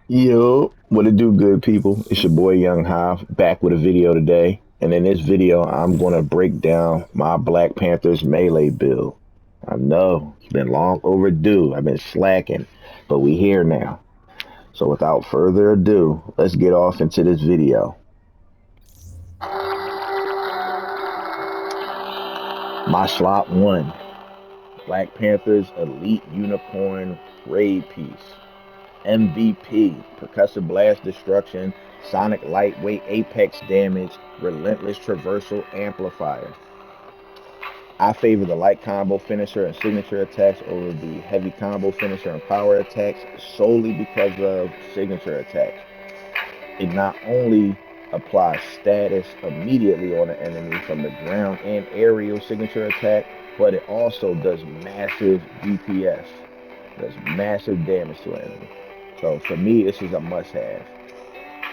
Yo, what it do, good people? It's your boy Young Hive back with a video today. And in this video, I'm going to break down my Black Panthers melee build. I know it's been long overdue. I've been slacking, but we here now. So without further ado, let's get off into this video. My slot one, Black Panthers Elite Unicorn Raid Piece. MVP, Percussive Blast Destruction, Sonic Lightweight Apex Damage, Relentless Traversal Amplifier. I favor the light combo finisher and signature attacks over the heavy combo finisher and power attacks solely because of signature attacks. It not only applies status immediately on the enemy from the ground and aerial signature attack, but it also does massive DPS, does massive damage to an enemy. So for me, this is a must-have,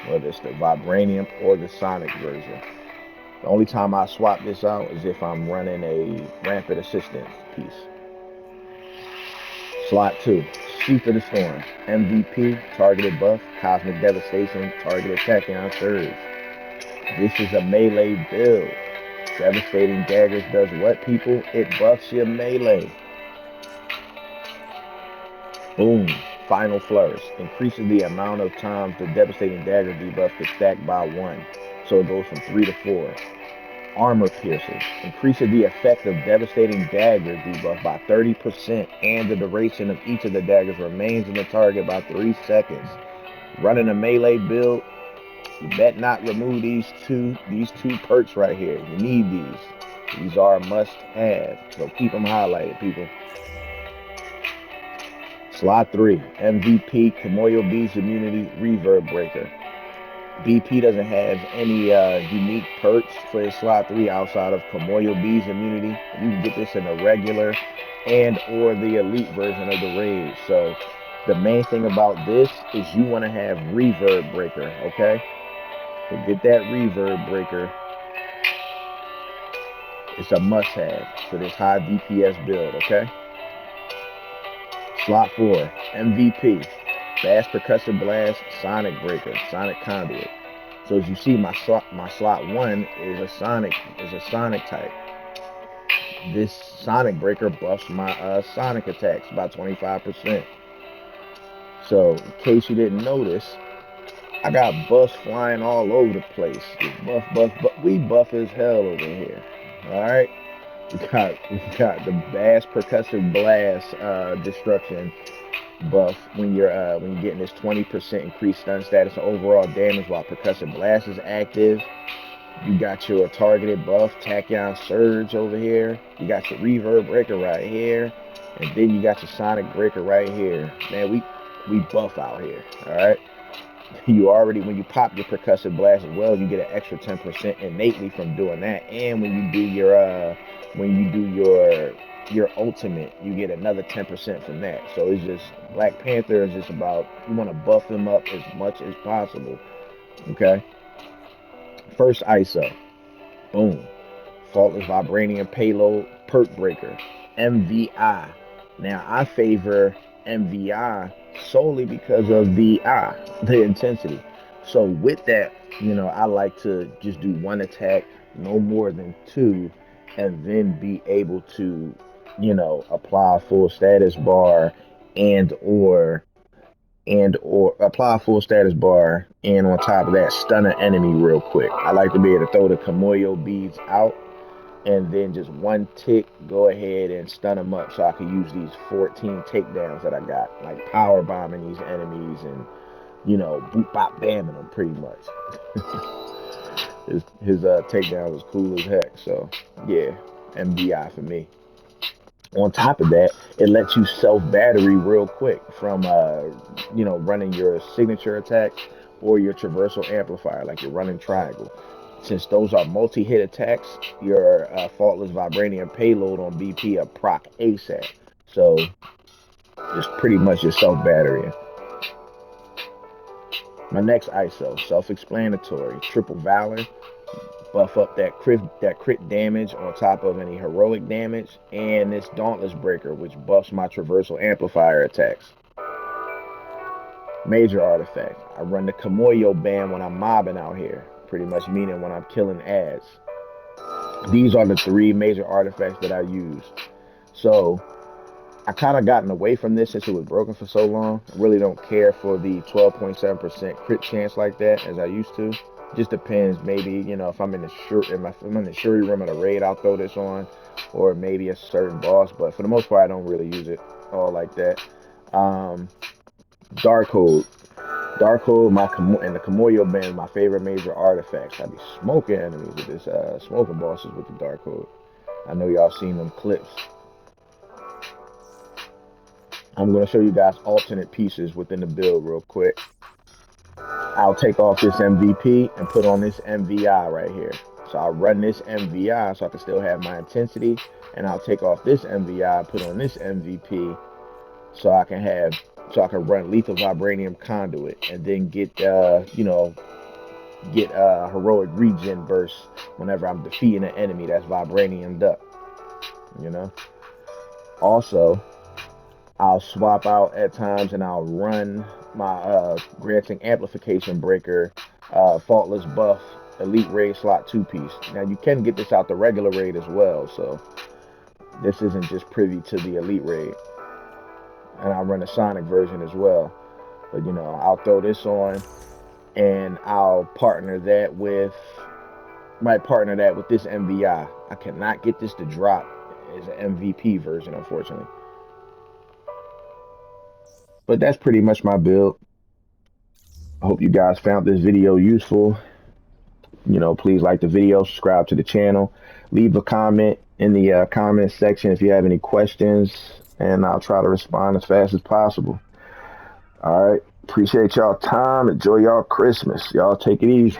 whether it's the Vibranium or the Sonic version. The only time I swap this out is if I'm running a Rampant Assistance piece. Slot 2, Sheath of the Storm. MVP, targeted buff, Cosmic Devastation, targeted Tachyon Surge. This is a melee build. Devastating Daggers does what, people? It buffs your melee. Boom. Final Flourish. Increases the amount of times the Devastating Dagger debuff gets stacked by 1. So it goes from 3 to 4. Armor Piercing. Increases the effect of Devastating Dagger debuff by 30% and the duration of each of the daggers remains in the target by 3 seconds. Running a melee build, you bet not remove these two perks right here. You need these. These are a must-have. So keep them highlighted, people. Slot 3, MVP, Kamoyo Beast Immunity, Reverb Breaker. BP doesn't have any unique perks for his slot 3 outside of Kamoyo Beast Immunity. You can get this in the regular and or the elite version of the raid. So the main thing about this is you want to have Reverb Breaker, okay? So get that Reverb Breaker. It's a must-have for this high DPS build, okay? Slot 4, MVP, Fast Percussive Blast, Sonic Breaker, Sonic Conduit. So as you see, my slot 1 is a Sonic type. This Sonic Breaker buffs my Sonic attacks by 25%. So in case you didn't notice, I got buffs flying all over the place. Buff. We buff as hell over here. All right. We got the Bass Percussive Blast destruction buff when you're getting this 20% increased stun status and overall damage while Percussive Blast is active. You got your targeted buff, Tachyon Surge over here. You got your Reverb Breaker right here. And then you got your Sonic Breaker right here. Man, we buff out here. Alright. You already, when you pop your Percussive Blast as well, you get an extra 10% innately from doing that. And when you do your ultimate, you get another 10% from that. So it's just Black Panther is just about, you want to buff them up as much as possible. Okay. First ISO. Boom. Faultless Vibranium Payload Perk Breaker. MVI. Now I favor MVI solely because of the intensity. So with that, I like to just do one attack, no more than two, and then be able to, apply a full status bar and or apply a full status bar and on top of that stun an enemy real quick. I like to be able to throw the Kamoyo beads out and then just one tick go ahead and stun them up so I can use these 14 takedowns that I got, like power bombing these enemies and boop bop bamming them pretty much. His takedown was cool as heck. So yeah, MBI for me. On top of that, it lets you self battery real quick from running your signature attacks or your traversal amplifier, like your running triangle. Since those are multi-hit attacks, your faultless vibranium payload on BP a proc ASAP. So just pretty much your self battery. My next ISO, self-explanatory, triple valor, buff up that crit damage on top of any heroic damage, and this Dauntless Breaker, which buffs my traversal amplifier attacks. Major artifacts. I run the Kamoyo band when I'm mobbing out here, pretty much meaning when I'm killing ads. These are the three major artifacts that I use. So I kind of gotten away from this since it was broken for so long. I really don't care for the 12.7% crit chance like that as I used to. Just depends. Maybe, you know, if I'm in the if I'm in the Shuri room at a raid, I'll throw this on, or maybe a certain boss. But for the most part, I don't really use it all like that. Um, Darkhold. Darkhold, and the Kamoyo band, my favorite major artifacts. I be smoking enemies with this, smoking bosses with the Darkhold. I know y'all seen them clips. I'm going to show you guys alternate pieces within the build real quick. I'll take off this MVP and put on this MVI right here. So I'll run this MVI so I can still have my intensity, and I'll take off this MVI, put on this MVP so I can run lethal vibranium conduit and then get heroic regen burst whenever I'm defeating an enemy that's vibraniumed up. You know. Also, I'll swap out at times and I'll run my granting amplification breaker, faultless buff, elite raid slot 2-piece. Now you can get this out the regular raid as well, so this isn't just privy to the elite raid. And I'll run a Sonic version as well. But you know, I'll throw this on and I'll might partner that with this MVI. I cannot get this to drop as an MVP version, unfortunately. But that's pretty much my build. I hope you guys found this video useful. You know, please like the video, subscribe to the channel, leave a comment in the comment section if you have any questions, and I'll try to respond as fast as possible. All right. Appreciate y'all time. Enjoy y'all Christmas. Y'all take it easy.